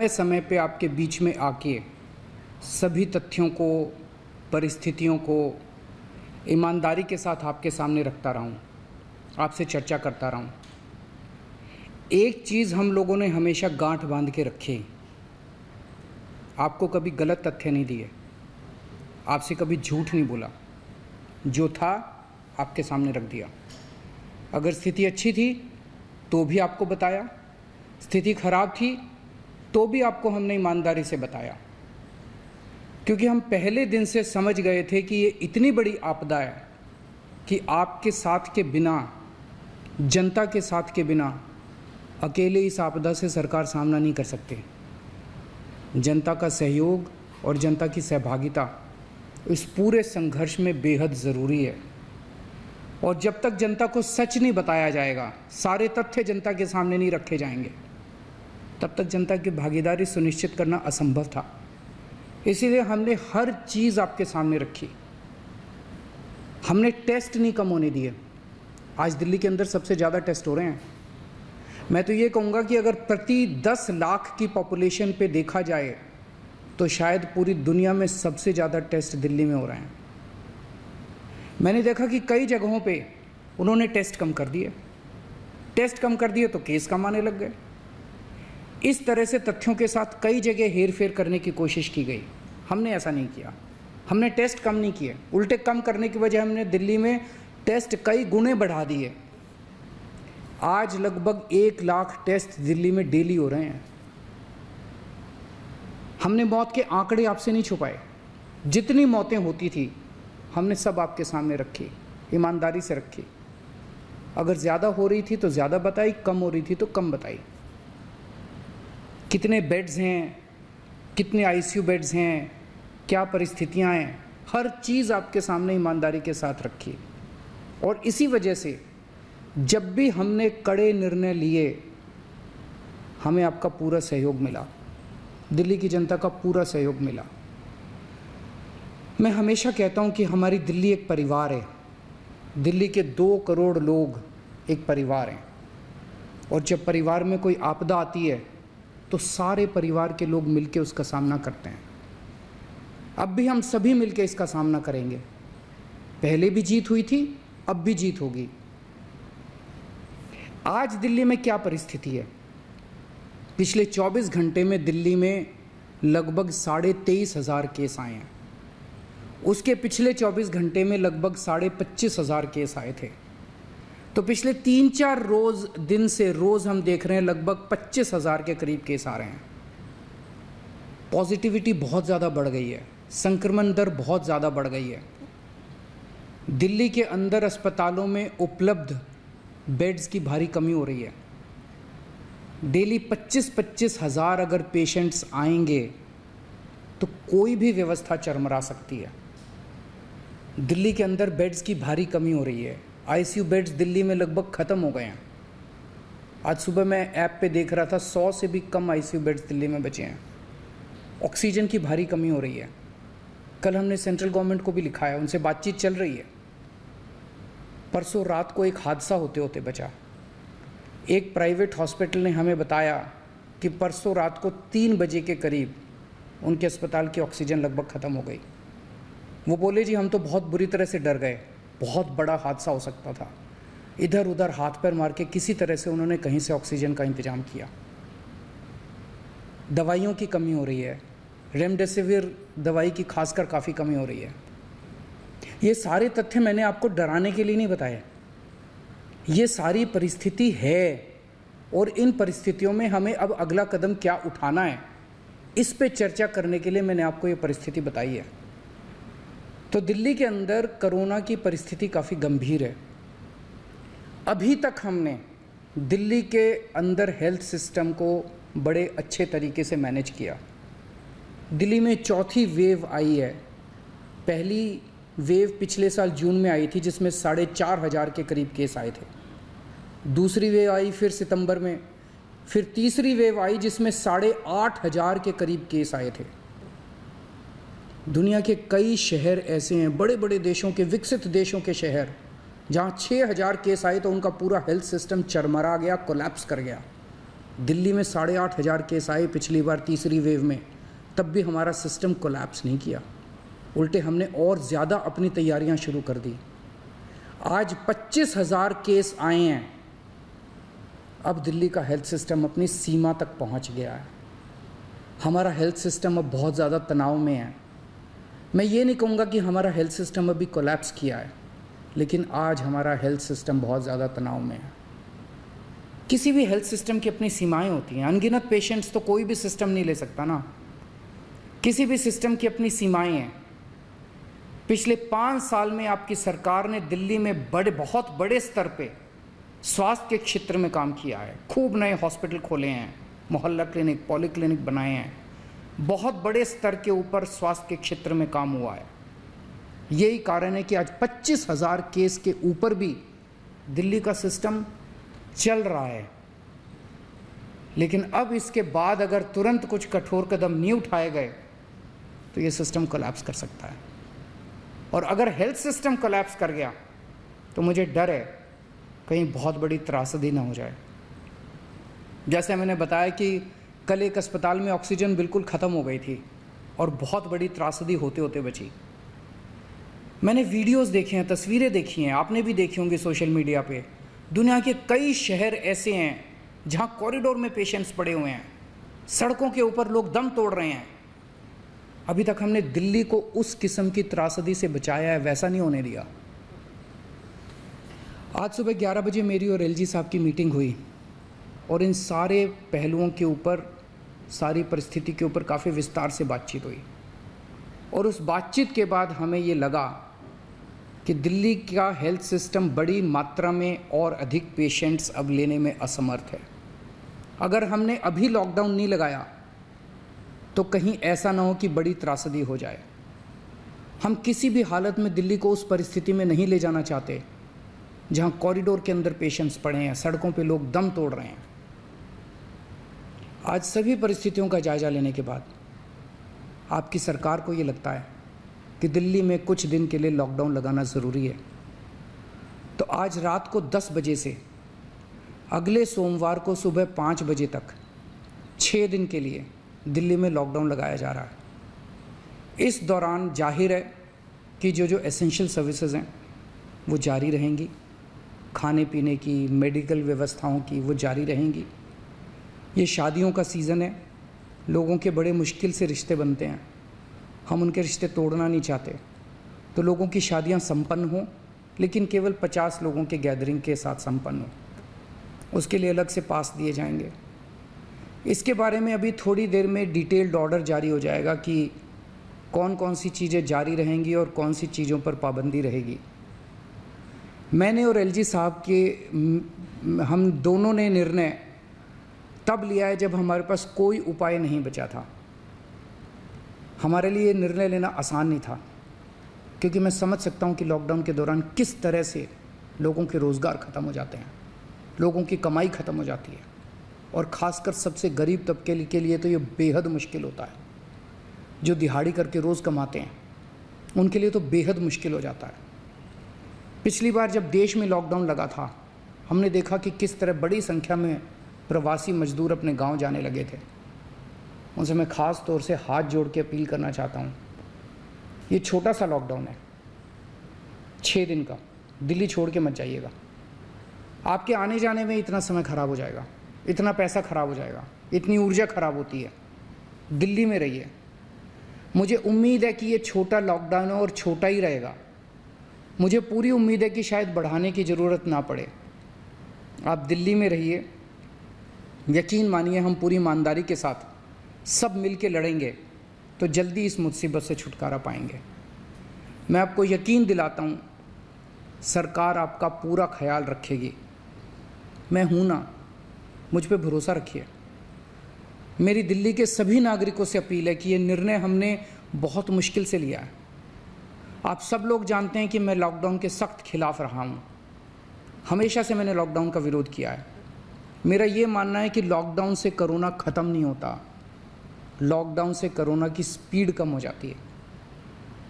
समय पे आपके बीच में आके सभी तथ्यों को, परिस्थितियों को ईमानदारी के साथ आपके सामने रखता रहा हूँ, आपसे चर्चा करता रहा हूँ। एक चीज़ हम लोगों ने हमेशा गांठ बांध के रखी, आपको कभी गलत तथ्य नहीं दिए, आपसे कभी झूठ नहीं बोला, जो था आपके सामने रख दिया। अगर स्थिति अच्छी थी तो भी आपको बताया, स्थिति खराब थी तो भी आपको हमने ईमानदारी से बताया, क्योंकि हम पहले दिन से समझ गए थे कि ये इतनी बड़ी आपदा है कि आपके साथ के बिना, जनता के साथ के बिना अकेले इस आपदा से सरकार सामना नहीं कर सकते। जनता का सहयोग और जनता की सहभागिता इस पूरे संघर्ष में बेहद ज़रूरी है। और जब तक जनता को सच नहीं बताया जाएगा, सारे तथ्य जनता के सामने नहीं रखे जाएंगे, तब तक जनता की भागीदारी सुनिश्चित करना असंभव था। इसीलिए हमने हर चीज़ आपके सामने रखी। हमने टेस्ट नहीं कम होने दिए। आज दिल्ली के अंदर सबसे ज़्यादा टेस्ट हो रहे हैं। मैं तो ये कहूँगा कि अगर प्रति 10 लाख की पॉपुलेशन पे देखा जाए तो शायद पूरी दुनिया में सबसे ज़्यादा टेस्ट दिल्ली में हो रहे हैं। मैंने देखा कि कई जगहों पे उन्होंने टेस्ट कम कर दिए। टेस्ट कम कर दिए तो केस कम आने लग गए। इस तरह से तथ्यों के साथ कई जगह हेरफेर करने की कोशिश की गई। हमने ऐसा नहीं किया। हमने टेस्ट कम नहीं किए, उल्टे कम करने की वजह हमने दिल्ली में टेस्ट कई गुने बढ़ा दिए। आज लगभग 1 लाख टेस्ट दिल्ली में डेली हो रहे हैं। हमने मौत के आंकड़े आपसे नहीं छुपाए। जितनी मौतें होती थी हमने सब आपके सामने रखी, ईमानदारी से रखी। अगर ज़्यादा हो रही थी तो ज़्यादा बताई, कम हो रही थी तो कम बताई। कितने बेड्स हैं, कितने आईसीयू बेड्स हैं, क्या परिस्थितियां हैं, हर चीज़ आपके सामने ईमानदारी के साथ रखी। और इसी वजह से जब भी हमने कड़े निर्णय लिए, हमें आपका पूरा सहयोग मिला, दिल्ली की जनता का पूरा सहयोग मिला। मैं हमेशा कहता हूं कि हमारी दिल्ली एक परिवार है। दिल्ली के 2 करोड़ लोग एक परिवार हैं। और जब परिवार में कोई आपदा आती है तो सारे परिवार के लोग मिलकर उसका सामना करते हैं। अब भी हम सभी मिलकर इसका सामना करेंगे। पहले भी जीत हुई थी, अब भी जीत होगी। आज दिल्ली में क्या परिस्थिति है? पिछले 24 घंटे में दिल्ली में लगभग 23,500 केस आए हैं। उसके पिछले 24 घंटे में लगभग 25,500 केस आए थे। तो पिछले 3-4 दिन से रोज़ हम देख रहे हैं लगभग 25,000 के करीब केस आ रहे हैं। पॉजिटिविटी बहुत ज़्यादा बढ़ गई है, संक्रमण दर बहुत ज़्यादा बढ़ गई है। दिल्ली के अंदर अस्पतालों में उपलब्ध बेड्स की भारी कमी हो रही है। डेली 25-25 हज़ार अगर पेशेंट्स आएंगे तो कोई भी व्यवस्था चरमरा सकती है। दिल्ली के अंदर बेड्स की भारी कमी हो रही है। आईसीयू बेड्स दिल्ली में लगभग ख़त्म हो गए हैं। आज सुबह मैं ऐप पे देख रहा था 100 से भी कम आईसीयू बेड्स दिल्ली में बचे हैं। ऑक्सीजन की भारी कमी हो रही है। कल हमने सेंट्रल गवर्नमेंट को भी लिखा है, उनसे बातचीत चल रही है। परसों रात को एक हादसा होते होते बचा। एक प्राइवेट हॉस्पिटल ने हमें बताया कि परसों रात को 3 बजे के करीब उनके अस्पताल की ऑक्सीजन लगभग ख़त्म हो गई। वो बोले जी हम तो बहुत बुरी तरह से डर गए, बहुत बड़ा हादसा हो सकता था। इधर उधर हाथ पैर मार के किसी तरह से उन्होंने कहीं से ऑक्सीजन का इंतज़ाम किया। दवाइयों की कमी हो रही है, रेमडेसिविर दवाई की खासकर काफ़ी कमी हो रही है। ये सारे तथ्य मैंने आपको डराने के लिए नहीं बताए। ये सारी परिस्थिति है और इन परिस्थितियों में हमें अब अगला कदम क्या उठाना है, इस पे चर्चा करने के लिए मैंने आपको ये परिस्थिति बताई है। तो दिल्ली के अंदर कोरोना की परिस्थिति काफ़ी गंभीर है। अभी तक हमने दिल्ली के अंदर हेल्थ सिस्टम को बड़े अच्छे तरीके से मैनेज किया। दिल्ली में 4थी वेव आई है। पहली वेव पिछले साल जून में आई थी जिसमें 4,500 के करीब केस आए थे। दूसरी वेव आई फिर सितंबर में, फिर तीसरी वेव आई जिसमें 8,500 के करीब केस आए थे। दुनिया के कई शहर ऐसे हैं, बड़े बड़े देशों के, विकसित देशों के शहर, जहाँ 6,000 केस आए तो उनका पूरा हेल्थ सिस्टम चरमरा गया, कोलैप्स कर गया। दिल्ली में 8,500 केस आए पिछली बार तीसरी वेव में, तब भी हमारा सिस्टम कोलैप्स नहीं किया, उल्टे हमने और ज़्यादा अपनी तैयारियां शुरू कर दी। आज 25,000 केस आए हैं। अब दिल्ली का हेल्थ सिस्टम अपनी सीमा तक पहुंच गया है। हमारा हेल्थ सिस्टम अब बहुत ज़्यादा तनाव में है। मैं ये नहीं कहूँगा कि हमारा हेल्थ सिस्टम अभी कोलैप्स किया है, लेकिन आज हमारा हेल्थ सिस्टम बहुत ज़्यादा तनाव में है। किसी भी हेल्थ सिस्टम की अपनी सीमाएं होती हैं। अनगिनत पेशेंट्स तो कोई भी सिस्टम नहीं ले सकता ना। किसी भी सिस्टम की अपनी सीमाएं हैं। पिछले 5 साल में आपकी सरकार ने दिल्ली में बहुत बड़े स्तर पे स्वास्थ्य के क्षेत्र में काम किया है। खूब नए हॉस्पिटल खोले हैं, मोहल्ला क्लिनिक, पॉली क्लिनिक बनाए हैं। बहुत बड़े स्तर के ऊपर स्वास्थ्य के क्षेत्र में काम हुआ है। यही कारण है कि आज 25,000 केस के ऊपर भी दिल्ली का सिस्टम चल रहा है। लेकिन अब इसके बाद अगर तुरंत कुछ कठोर कदम नहीं उठाए गए तो ये सिस्टम कोलैप्स कर सकता है। और अगर हेल्थ सिस्टम कोलैप्स कर गया तो मुझे डर है कहीं बहुत बड़ी त्रासदी ना हो जाए। जैसे मैंने बताया कि कल एक अस्पताल में ऑक्सीजन बिल्कुल ख़त्म हो गई थी और बहुत बड़ी त्रासदी होते होते बची। मैंने वीडियोस देखे हैं, तस्वीरें देखी हैं, आपने भी देखी होंगी सोशल मीडिया पे। दुनिया के कई शहर ऐसे हैं जहां कॉरिडोर में पेशेंट्स पड़े हुए हैं, सड़कों के ऊपर लोग दम तोड़ रहे हैं। अभी तक हमने दिल्ली को उस किस्म की त्रासदी से बचाया है, वैसा नहीं होने दिया। आज सुबह 11 बजे मेरी और एलजी साहब की मीटिंग हुई और इन सारे पहलुओं के ऊपर, सारी परिस्थिति के ऊपर काफ़ी विस्तार से बातचीत हुई। और उस बातचीत के बाद हमें ये लगा कि दिल्ली का हेल्थ सिस्टम बड़ी मात्रा में और अधिक पेशेंट्स अब लेने में असमर्थ है। अगर हमने अभी लॉकडाउन नहीं लगाया तो कहीं ऐसा ना हो कि बड़ी त्रासदी हो जाए। हम किसी भी हालत में दिल्ली को उस परिस्थिति में नहीं ले जाना चाहते जहां कॉरिडोर के अंदर पेशेंट्स पड़े हैं, सड़कों पे लोग दम तोड़ रहे हैं। आज सभी परिस्थितियों का जायजा लेने के बाद आपकी सरकार को ये लगता है कि दिल्ली में कुछ दिन के लिए लॉकडाउन लगाना ज़रूरी है। तो आज रात को 10 बजे से अगले सोमवार को सुबह 5 बजे तक 6 दिन के लिए दिल्ली में लॉकडाउन लगाया जा रहा है। इस दौरान जाहिर है कि जो एसेंशियल सर्विसेज हैं वो जारी रहेंगी, खाने पीने की, मेडिकल व्यवस्थाओं की वो जारी रहेंगी। ये शादियों का सीज़न है, लोगों के बड़े मुश्किल से रिश्ते बनते हैं, हम उनके रिश्ते तोड़ना नहीं चाहते। तो लोगों की शादियां संपन्न हों, लेकिन केवल 50 लोगों के गैदरिंग के साथ संपन्न हो। उसके लिए अलग से पास दिए जाएंगे। इसके बारे में अभी थोड़ी देर में डिटेल्ड ऑर्डर जारी हो जाएगा कि कौन कौन सी चीज़ें जारी रहेंगी और कौन सी चीज़ों पर पाबंदी रहेगी। मैंने और एलजी साहब के हम दोनों ने निर्णय तब लिया है जब हमारे पास कोई उपाय नहीं बचा था। हमारे लिए निर्णय लेना आसान नहीं था, क्योंकि मैं समझ सकता हूं कि लॉकडाउन के दौरान किस तरह से लोगों के रोज़गार ख़त्म हो जाते हैं, लोगों की कमाई ख़त्म हो जाती है, और ख़ासकर सबसे गरीब तबके के लिए तो ये बेहद मुश्किल होता है। जो दिहाड़ी करके रोज़ कमाते हैं उनके लिए तो बेहद मुश्किल हो जाता है। पिछली बार जब देश में लॉकडाउन लगा था, हमने देखा कि किस तरह बड़ी संख्या में प्रवासी मजदूर अपने गांव जाने लगे थे। उनसे मैं ख़ास तौर से हाथ जोड़ के अपील करना चाहता हूँ, ये छोटा सा लॉकडाउन है, 6 दिन का, दिल्ली छोड़ के मत जाइएगा। आपके आने जाने में इतना समय ख़राब हो जाएगा, इतना पैसा ख़राब हो जाएगा, इतनी ऊर्जा ख़राब होती है। दिल्ली में रहिए। मुझे उम्मीद है कि ये छोटा लॉकडाउन है और छोटा ही रहेगा। मुझे पूरी उम्मीद है कि शायद बढ़ाने की ज़रूरत ना पड़े। आप दिल्ली में रहिए। यकीन मानिए, हम पूरी ईमानदारी के साथ सब मिल के लड़ेंगे तो जल्दी इस मुसीबत से छुटकारा पाएंगे। मैं आपको यकीन दिलाता हूँ, सरकार आपका पूरा ख्याल रखेगी। मैं हूँ ना, मुझ पे भरोसा रखिए। मेरी दिल्ली के सभी नागरिकों से अपील है कि ये निर्णय हमने बहुत मुश्किल से लिया है। आप सब लोग जानते हैं कि मैं लॉकडाउन के सख्त खिलाफ रहा हूँ। हमेशा से मैंने लॉकडाउन का विरोध किया है। मेरा ये मानना है कि लॉकडाउन से कोरोना ख़त्म नहीं होता, लॉकडाउन से कोरोना की स्पीड कम हो जाती है।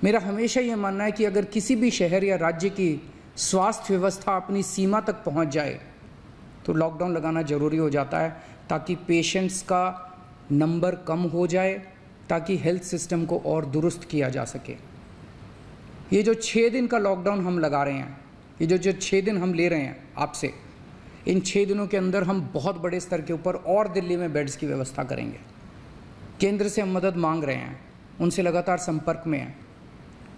मेरा हमेशा ये मानना है कि अगर किसी भी शहर या राज्य की स्वास्थ्य व्यवस्था अपनी सीमा तक पहुंच जाए तो लॉकडाउन लगाना ज़रूरी हो जाता है, ताकि पेशेंट्स का नंबर कम हो जाए, ताकि हेल्थ सिस्टम को और दुरुस्त किया जा सके। ये जो 6 दिन का लॉकडाउन हम लगा रहे हैं, ये जो 6 दिन हम ले रहे हैं आपसे, इन 6 दिनों के अंदर हम बहुत बड़े स्तर के ऊपर और दिल्ली में बेड्स की व्यवस्था करेंगे। केंद्र से हम मदद मांग रहे हैं, उनसे लगातार संपर्क में हैं।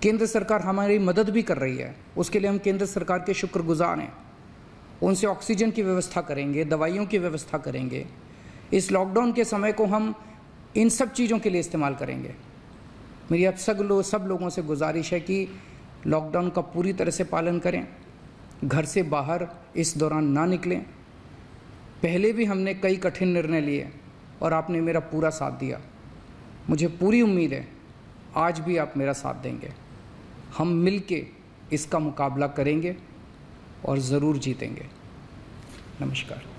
केंद्र सरकार हमारी मदद भी कर रही है, उसके लिए हम केंद्र सरकार के शुक्रगुजार हैं। उनसे ऑक्सीजन की व्यवस्था करेंगे, दवाइयों की व्यवस्था करेंगे। इस लॉकडाउन के समय को हम इन सब चीज़ों के लिए इस्तेमाल करेंगे। मेरी अब सब लोगों से गुजारिश है कि लॉकडाउन का पूरी तरह से पालन करें, घर से बाहर इस दौरान ना निकलें। पहले भी हमने कई कठिन निर्णय लिए और आपने मेरा पूरा साथ दिया। मुझे पूरी उम्मीद है आज भी आप मेरा साथ देंगे। हम मिलके इसका मुकाबला करेंगे और ज़रूर जीतेंगे। नमस्कार।